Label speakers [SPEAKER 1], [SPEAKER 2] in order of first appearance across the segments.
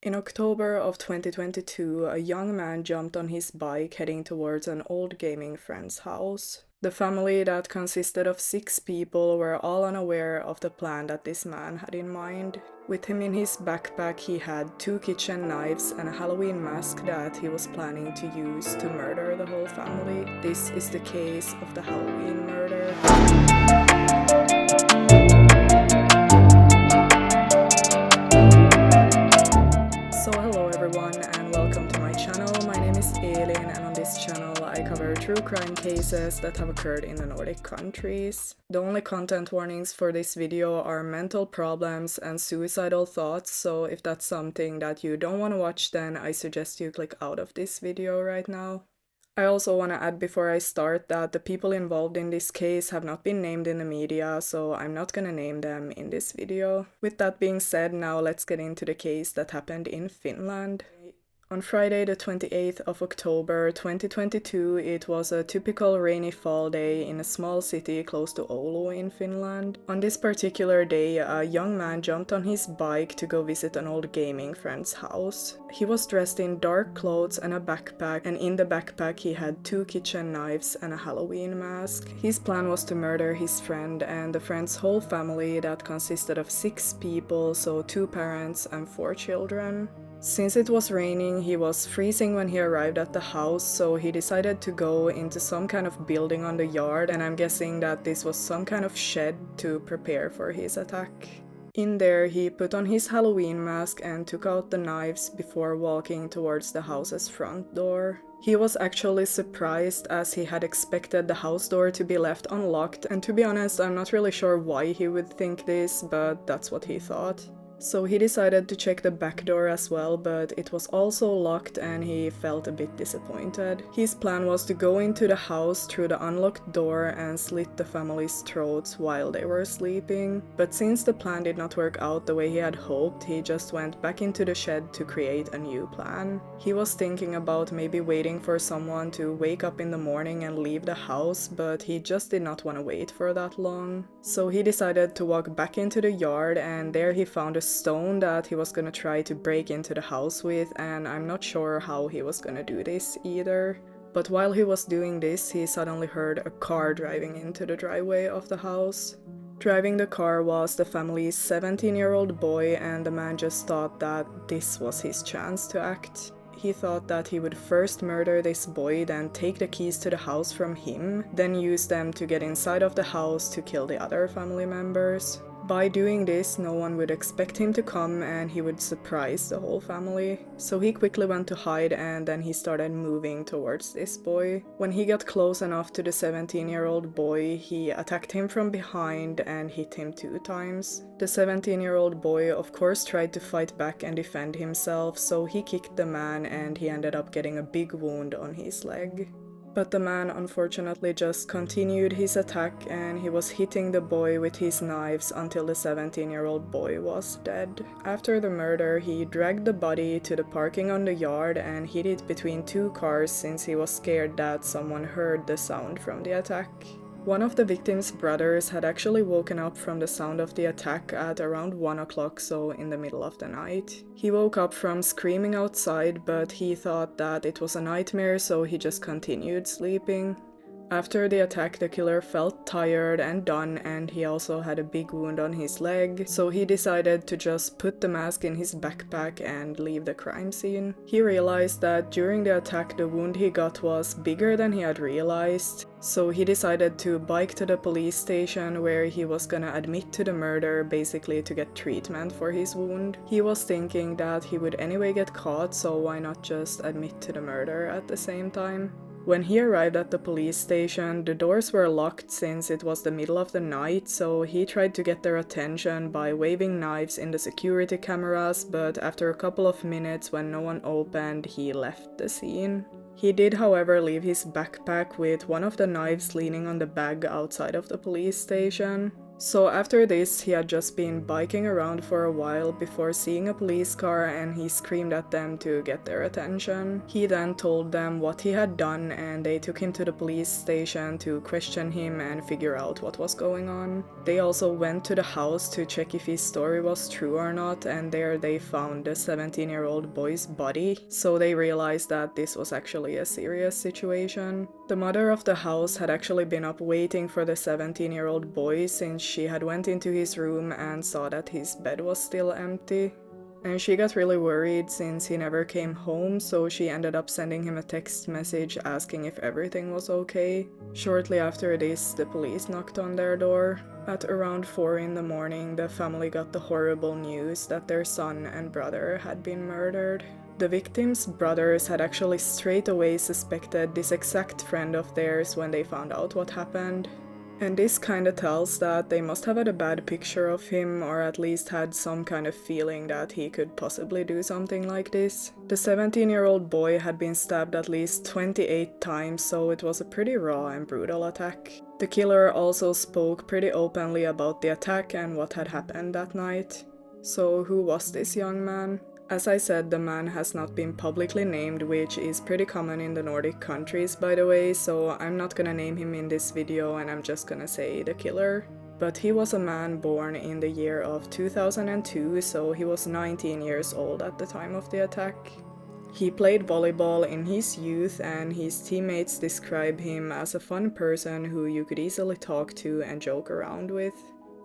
[SPEAKER 1] In October of 2022, a young man jumped on his bike heading towards an old gaming friend's house. The family, that consisted of 6 people, were all unaware of the plan that this man had in mind. With him in his backpack, he had 2 kitchen knives and a Halloween mask that he was planning to use to murder the whole family. This is the case of the Halloween murder. So hello everyone and welcome to my channel. My name is Elin and on this channel I cover true crime cases that have occurred in the Nordic countries. The only content warnings for this video are mental problems and suicidal thoughts, so if that's something that you don't want to watch, then I suggest you click out of this video right now. I also want to add before I start that the people involved in this case have not been named in the media, so I'm not gonna name them in this video. With that being said, now let's get into the case that happened in Finland. On Friday the 28th of October 2022, it was a typical rainy fall day in a small city close to Oulu in Finland. On this particular day, a young man jumped on his bike to go visit an old gaming friend's house. He was dressed in dark clothes and a backpack, and in the backpack he had 2 kitchen knives and a Halloween mask. His plan was to murder his friend and the friend's whole family that consisted of 6 people, so 2 parents and 4 children. Since it was raining, he was freezing when he arrived at the house, so he decided to go into some kind of building on the yard, and I'm guessing that this was some kind of shed to prepare for his attack. In there, he put on his Halloween mask and took out the knives before walking towards the house's front door. He was actually surprised as he had expected the house door to be left unlocked, and to be honest, I'm not really sure why he would think this, but that's what he thought. So he decided to check the back door as well, but it was also locked and he felt a bit disappointed. His plan was to go into the house through the unlocked door and slit the family's throats while they were sleeping. But since the plan did not work out the way he had hoped, he just went back into the shed to create a new plan. He was thinking about maybe waiting for someone to wake up in the morning and leave the house, but he just did not want to wait for that long. So he decided to walk back into the yard, and there he found a stone that he was gonna try to break into the house with, and I'm not sure how he was gonna do this either. But while he was doing this, he suddenly heard a car driving into the driveway of the house. Driving the car was the family's 17-year-old boy, and the man just thought that this was his chance to act. He thought that he would first murder this boy, then take the keys to the house from him, then use them to get inside of the house to kill the other family members. By doing this, no one would expect him to come and he would surprise the whole family. So he quickly went to hide and then he started moving towards this boy. When he got close enough to the 17-year-old boy, he attacked him from behind and hit him 2 times. The 17-year-old boy of course tried to fight back and defend himself, so he kicked the man and he ended up getting a big wound on his leg. But the man unfortunately just continued his attack and he was hitting the boy with his knives until the 17-year-old boy was dead. After the murder, he dragged the body to the parking on the yard and hid it between 2 cars since he was scared that someone heard the sound from the attack. One of the victim's brothers had actually woken up from the sound of the attack at around 1 o'clock, so in the middle of the night. He woke up from screaming outside, but he thought that it was a nightmare, so he just continued sleeping. After the attack, the killer felt tired and done, and he also had a big wound on his leg, so he decided to just put the mask in his backpack and leave the crime scene. He realized that during the attack the wound he got was bigger than he had realized, so he decided to bike to the police station where he was gonna admit to the murder, basically to get treatment for his wound. He was thinking that he would anyway get caught, so why not just admit to the murder at the same time? When he arrived at the police station, the doors were locked since it was the middle of the night, so he tried to get their attention by waving knives in the security cameras, but after a couple of minutes when no one opened, he left the scene. He did, however, leave his backpack with one of the knives leaning on the bag outside of the police station. So after this, he had just been biking around for a while before seeing a police car, and he screamed at them to get their attention. He then told them what he had done, and they took him to the police station to question him and figure out what was going on. They also went to the house to check if his story was true or not, and there they found the 17-year-old boy's body, so they realized that this was actually a serious situation. The mother of the house had actually been up waiting for the 17-year-old boy since she had went into his room and saw that his bed was still empty. And she got really worried since he never came home, so she ended up sending him a text message asking if everything was okay. Shortly after this, the police knocked on their door. At around 4 in the morning, the family got the horrible news that their son and brother had been murdered. The victims' brothers had actually straight away suspected this exact friend of theirs when they found out what happened. And this kinda tells that they must have had a bad picture of him, or at least had some kind of feeling that he could possibly do something like this. The 17-year-old boy had been stabbed at least 28 times, so it was a pretty raw and brutal attack. The killer also spoke pretty openly about the attack and what had happened that night. So who was this young man? As I said, the man has not been publicly named, which is pretty common in the Nordic countries, by the way, so I'm not gonna name him in this video and I'm just gonna say the killer. But he was a man born in the year of 2002, so he was 19 years old at the time of the attack. He played volleyball in his youth, and his teammates describe him as a fun person who you could easily talk to and joke around with.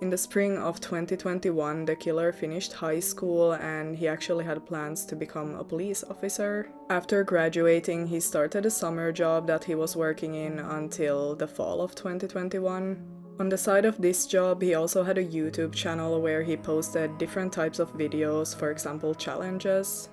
[SPEAKER 1] In the spring of 2021, the killer finished high school and he actually had plans to become a police officer. After graduating, he started a summer job that he was working in until the fall of 2021. On the side of this job, he also had a YouTube channel where he posted different types of videos, for example challenges.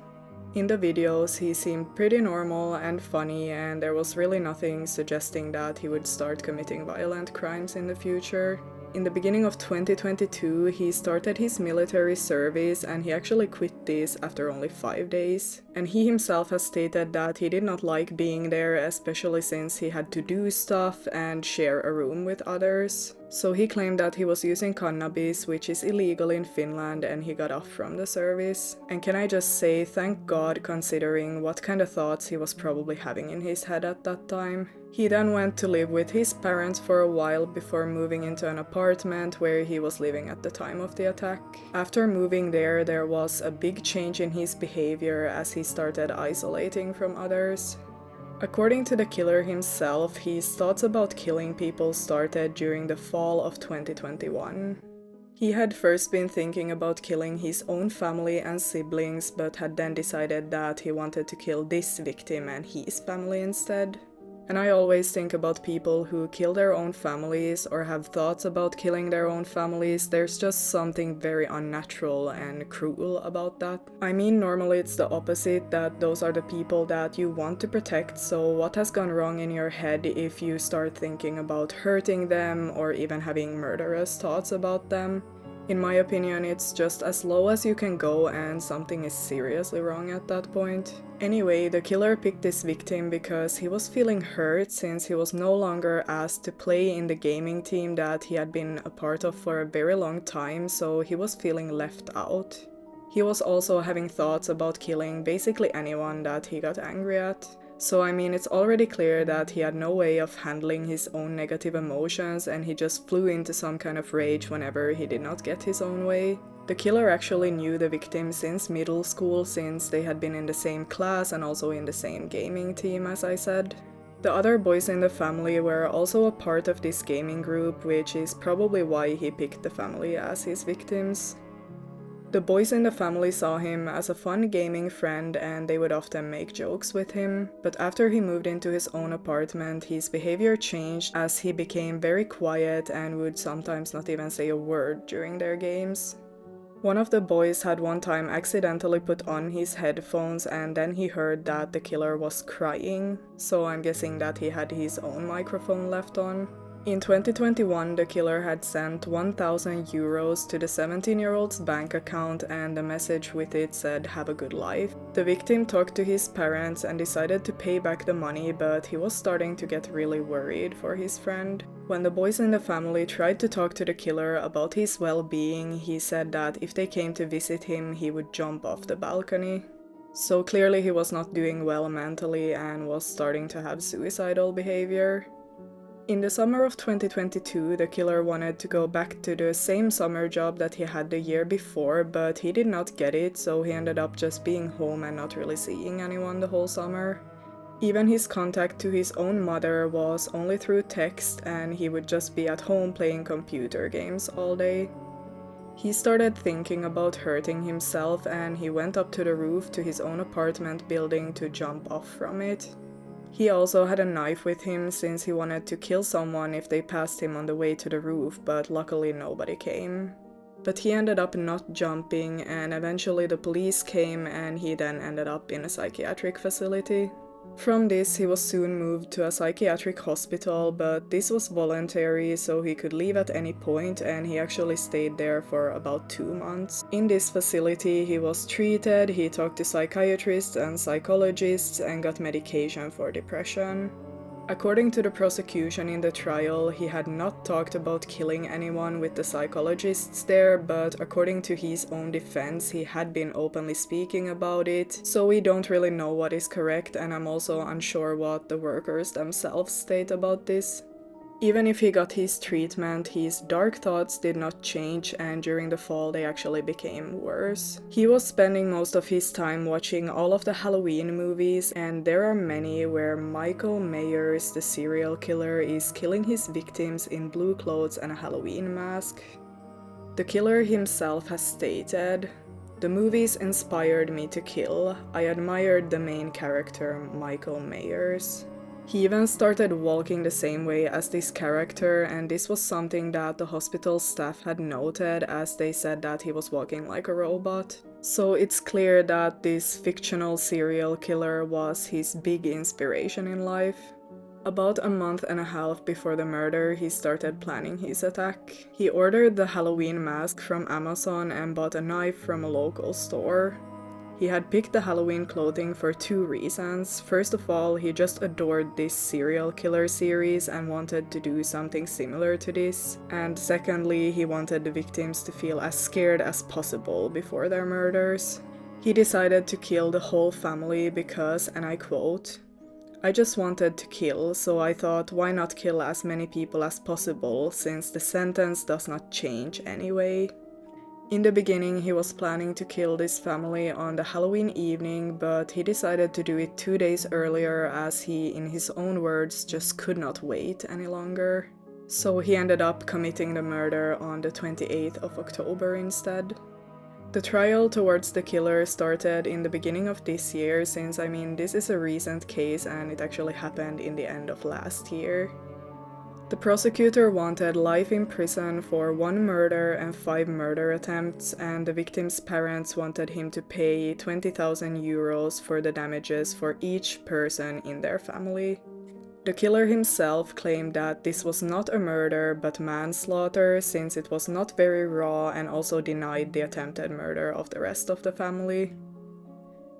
[SPEAKER 1] In the videos, he seemed pretty normal and funny, and there was really nothing suggesting that he would start committing violent crimes in the future. In the beginning of 2022, he started his military service and he actually quit this after only 5 days. And he himself has stated that he did not like being there, especially since he had to do stuff and share a room with others. So he claimed that he was using cannabis, which is illegal in Finland, and he got off from the service. And can I just say, thank God, considering what kind of thoughts he was probably having in his head at that time. He then went to live with his parents for a while before moving into an apartment where he was living at the time of the attack. After moving there was a big change in his behavior as he started isolating from others. According to the killer himself, his thoughts about killing people started during the fall of 2021. He had first been thinking about killing his own family and siblings, but had then decided that he wanted to kill this victim and his family instead. And I always think about people who kill their own families or have thoughts about killing their own families. There's just something very unnatural and cruel about that. I mean, normally it's the opposite, that those are the people that you want to protect, so what has gone wrong in your head if you start thinking about hurting them or even having murderous thoughts about them? In my opinion, it's just as low as you can go and something is seriously wrong at that point. Anyway, the killer picked this victim because he was feeling hurt since he was no longer asked to play in the gaming team that he had been a part of for a very long time, so he was feeling left out. He was also having thoughts about killing basically anyone that he got angry at. So I mean, it's already clear that he had no way of handling his own negative emotions and he just flew into some kind of rage whenever he did not get his own way. The killer actually knew the victim since middle school, since they had been in the same class and also in the same gaming team, as I said. The other boys in the family were also a part of this gaming group, which is probably why he picked the family as his victims. The boys in the family saw him as a fun gaming friend and they would often make jokes with him, but after he moved into his own apartment, his behavior changed as he became very quiet and would sometimes not even say a word during their games. One of the boys had one time accidentally put on his headphones and then he heard that the killer was crying, so I'm guessing that he had his own microphone left on. In 2021, the killer had sent 1,000 euros to the 17-year-old's bank account and the message with it said, "Have a good life." The victim talked to his parents and decided to pay back the money, but he was starting to get really worried for his friend. When the boys in the family tried to talk to the killer about his well-being, he said that if they came to visit him, he would jump off the balcony. So clearly he was not doing well mentally and was starting to have suicidal behavior. In the summer of 2022, the killer wanted to go back to the same summer job that he had the year before, but he did not get it, so he ended up just being home and not really seeing anyone the whole summer. Even his contact to his own mother was only through text, and he would just be at home playing computer games all day. He started thinking about hurting himself, and he went up to the roof to his own apartment building to jump off from it. He also had a knife with him since he wanted to kill someone if they passed him on the way to the roof, but luckily nobody came. But he ended up not jumping, and eventually the police came, and he then ended up in a psychiatric facility. From this, he was soon moved to a psychiatric hospital, but this was voluntary, so he could leave at any point, and he actually stayed there for about 2 months. In this facility, he was treated, he talked to psychiatrists and psychologists, and got medication for depression. According to the prosecution in the trial, he had not talked about killing anyone with the psychologists there, but according to his own defense, he had been openly speaking about it, so we don't really know what is correct, and I'm also unsure what the workers themselves state about this. Even if he got his treatment, his dark thoughts did not change, and during the fall they actually became worse. He was spending most of his time watching all of the Halloween movies, and there are many where Michael Myers, the serial killer, is killing his victims in blue clothes and a Halloween mask. The killer himself has stated, "The movies inspired me to kill. I admired the main character, Michael Myers." He even started walking the same way as this character, and this was something that the hospital staff had noted, as they said that he was walking like a robot. So it's clear that this fictional serial killer was his big inspiration in life. About a month and a half before the murder, he started planning his attack. He ordered the Halloween mask from Amazon and bought a knife from a local store. He had picked the Halloween clothing for 2 reasons. First of all, he just adored this serial killer series and wanted to do something similar to this. And secondly, he wanted the victims to feel as scared as possible before their murders. He decided to kill the whole family because, and I quote, "I just wanted to kill, so I thought why not kill as many people as possible since the sentence does not change anyway." In the beginning, he was planning to kill this family on the Halloween evening, but he decided to do it 2 days earlier as he, in his own words, just could not wait any longer. So he ended up committing the murder on the 28th of October instead. The trial towards the killer started in the beginning of this year, since this is a recent case and it actually happened in the end of last year. The prosecutor wanted life in prison for 1 murder and 5 murder attempts, and the victim's parents wanted him to pay 20,000 euros for the damages for each person in their family. The killer himself claimed that this was not a murder but manslaughter, since it was not very raw, and also denied the attempted murder of the rest of the family.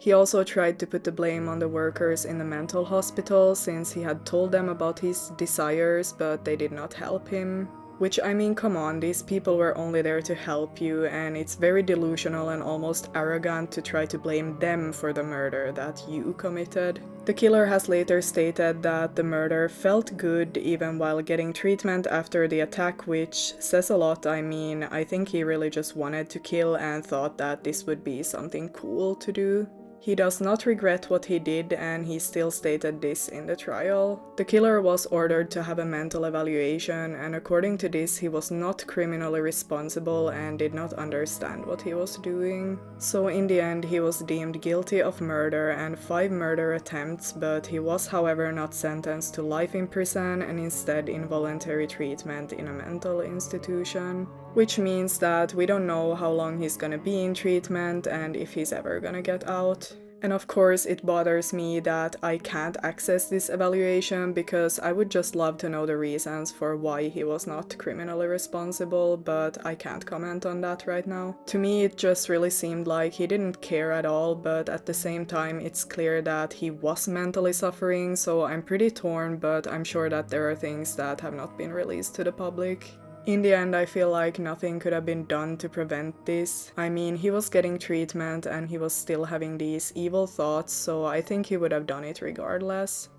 [SPEAKER 1] He also tried to put the blame on the workers in the mental hospital, since he had told them about his desires, but they did not help him. Which, come on, these people were only there to help you, and it's very delusional and almost arrogant to try to blame them for the murder that you committed. The killer has later stated that the murder felt good even while getting treatment after the attack, which says a lot. I think he really just wanted to kill and thought that this would be something cool to do. He does not regret what he did, and he still stated this in the trial. The killer was ordered to have a mental evaluation, and according to this, he was not criminally responsible and did not understand what he was doing. So in the end, he was deemed guilty of murder and 5 murder attempts, but he was however not sentenced to life in prison and instead involuntary treatment in a mental institution. Which means that we don't know how long he's gonna be in treatment and if he's ever gonna get out. And of course, it bothers me that I can't access this evaluation because I would just love to know the reasons for why he was not criminally responsible, but I can't comment on that right now. To me, it just really seemed like he didn't care at all, but at the same time, it's clear that he was mentally suffering, so I'm pretty torn, but I'm sure that there are things that have not been released to the public. In the end, I feel like nothing could have been done to prevent this. I mean, he was getting treatment and he was still having these evil thoughts, so I think he would have done it regardless.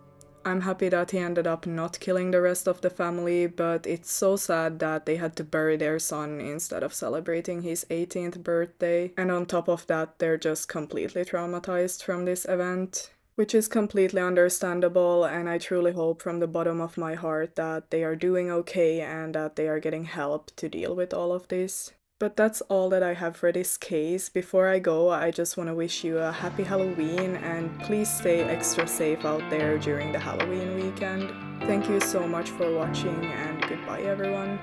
[SPEAKER 1] I'm happy that he ended up not killing the rest of the family, but it's so sad that they had to bury their son instead of celebrating his 18th birthday. And on top of that, they're just completely traumatized from this event, which is completely understandable, and I truly hope from the bottom of my heart that they are doing okay and that they are getting help to deal with all of this. But that's all that I have for this case. Before I go, I just want to wish you a happy Halloween and please stay extra safe out there during the Halloween weekend. Thank you so much for watching and goodbye everyone.